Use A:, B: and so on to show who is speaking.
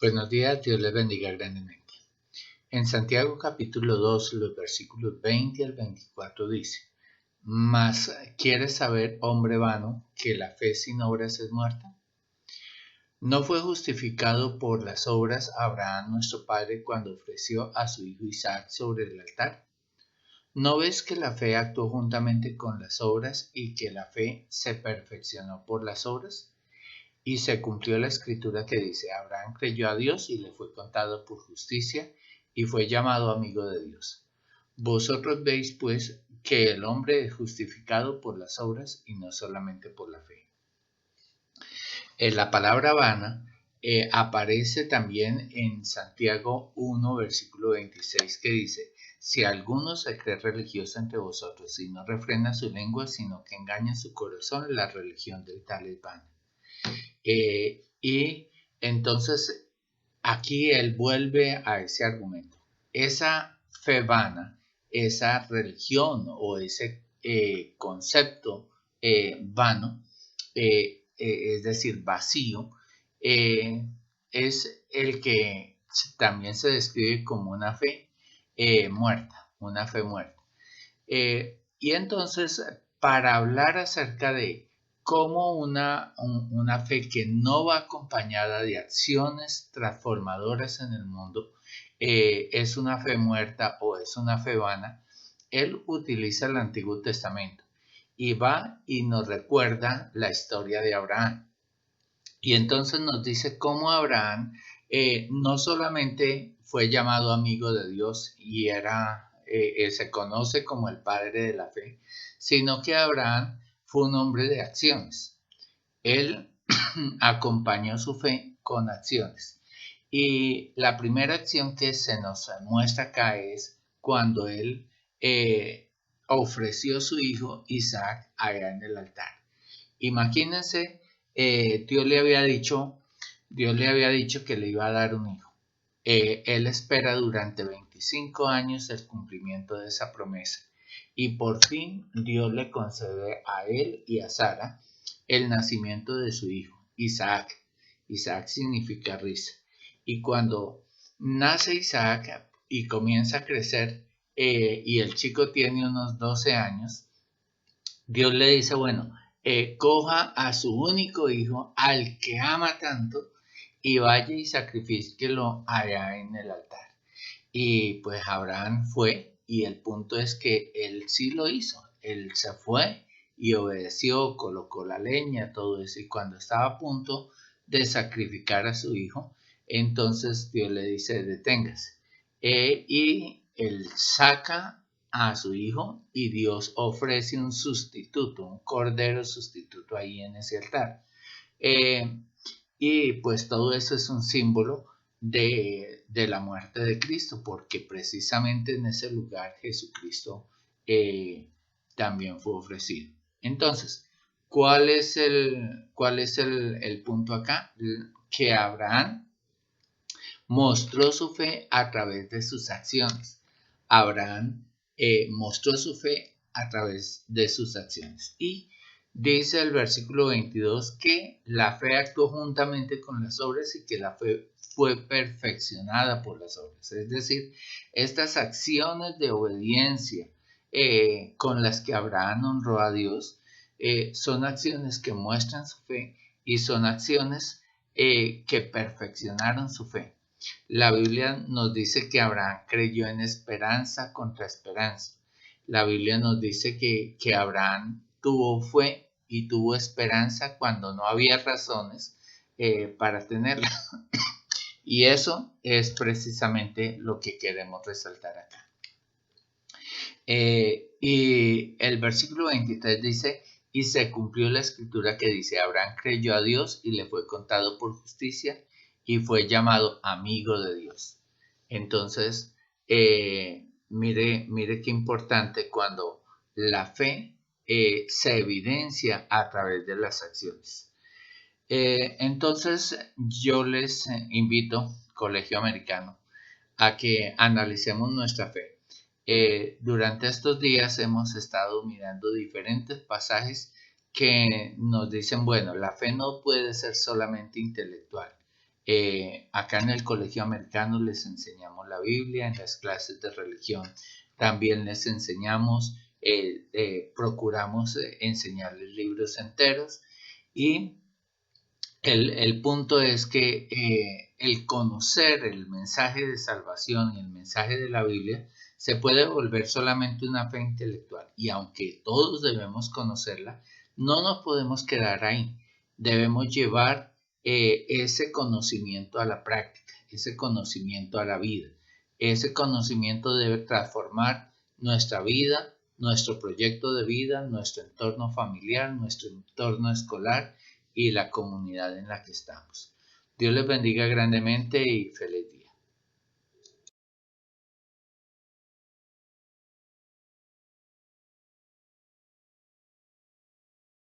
A: Buenos días, Dios les bendiga grandemente. En Santiago capítulo 2, los versículos 20 al 24 dice: Mas, ¿quieres saber, hombre vano, que la fe sin obras es muerta? ¿No fue justificado por las obras Abraham nuestro padre cuando ofreció a su hijo Isaac sobre el altar? ¿No ves que la fe actuó juntamente con las obras y que la fe se perfeccionó por las obras? Y se cumplió la escritura que dice: Abraham creyó a Dios y le fue contado por justicia y fue llamado amigo de Dios. Vosotros veis pues que el hombre es justificado por las obras y no solamente por la fe. La palabra vana aparece también en Santiago 1, versículo 26, que dice: Si alguno se cree religioso entre vosotros y no refrena su lengua, sino que engaña su corazón, la religión del tal es vana. Y entonces aquí él vuelve a ese argumento. Esa fe vana, esa religión o ese concepto vano, es decir, vacío, es el que también se describe como una fe muerta, una fe muerta. Y entonces, para hablar acerca de cómo una fe que no va acompañada de acciones transformadoras en el mundo es una fe muerta o es una fe vana, él utiliza el Antiguo Testamento y va y nos recuerda la historia de Abraham. Y entonces nos dice cómo Abraham no solamente fue llamado amigo de Dios y se conoce como el padre de la fe, sino que Abraham fue un hombre de acciones. Él acompañó su fe con acciones. Y la primera acción que se nos muestra acá es cuando él ofreció su hijo Isaac allá en el altar. Imagínense, Dios le había dicho que le iba a dar un hijo. Él espera durante 25 años el cumplimiento de esa promesa. Y por fin Dios le concede a él y a Sara el nacimiento de su hijo, Isaac. Isaac significa risa. Y cuando nace Isaac y comienza a crecer, y el chico tiene unos 12 años, Dios le dice: bueno, coja a su único hijo, al que ama tanto, y vaya y sacrifíquelo allá en el altar. Y pues Abraham fue, y el punto es que él sí lo hizo. Él se fue y obedeció, colocó la leña, todo eso. Y cuando estaba a punto de sacrificar a su hijo, entonces Dios le dice: deténgase. Y él saca a su hijo y Dios ofrece un sustituto, un cordero sustituto ahí en ese altar. Y pues todo eso es un símbolo de la muerte de Cristo, porque precisamente en ese lugar Jesucristo también fue ofrecido. Entonces, ¿cuál es el punto acá? Que Abraham mostró su fe a través de sus acciones. Abraham mostró su fe a través de sus acciones. Y dice el versículo 22 que la fe actuó juntamente con las obras y que la fe fue perfeccionada por las obras. Es decir, estas acciones de obediencia con las que Abraham honró a Dios son acciones que muestran su fe y son acciones que perfeccionaron su fe. La Biblia nos dice que Abraham creyó en esperanza contra esperanza. La Biblia nos dice que Abraham tuvo fe y tuvo esperanza cuando no había razones para tenerla. Y eso es precisamente lo que queremos resaltar acá. Y el versículo 23 dice: y se cumplió la escritura que dice: Abraham creyó a Dios y le fue contado por justicia y fue llamado amigo de Dios. Entonces, mire qué importante cuando la fe se evidencia a través de las acciones. Entonces, yo les invito, Colegio Americano, a que analicemos nuestra fe. Durante estos días hemos estado mirando diferentes pasajes que nos dicen: bueno, la fe no puede ser solamente intelectual. Acá en el colegio americano les enseñamos la Biblia, en las clases de religión también les enseñamos, procuramos enseñarles libros enteros, y el punto es que el conocer el mensaje de salvación y el mensaje de la Biblia se puede volver solamente una fe intelectual, y aunque todos debemos conocerla, no nos podemos quedar ahí. Debemos llevar ese conocimiento a la práctica, ese conocimiento a la vida. Ese conocimiento debe transformar nuestra vida, nuestro proyecto de vida, nuestro entorno familiar, nuestro entorno escolar y la comunidad en la que estamos. Dios les bendiga grandemente y feliz día.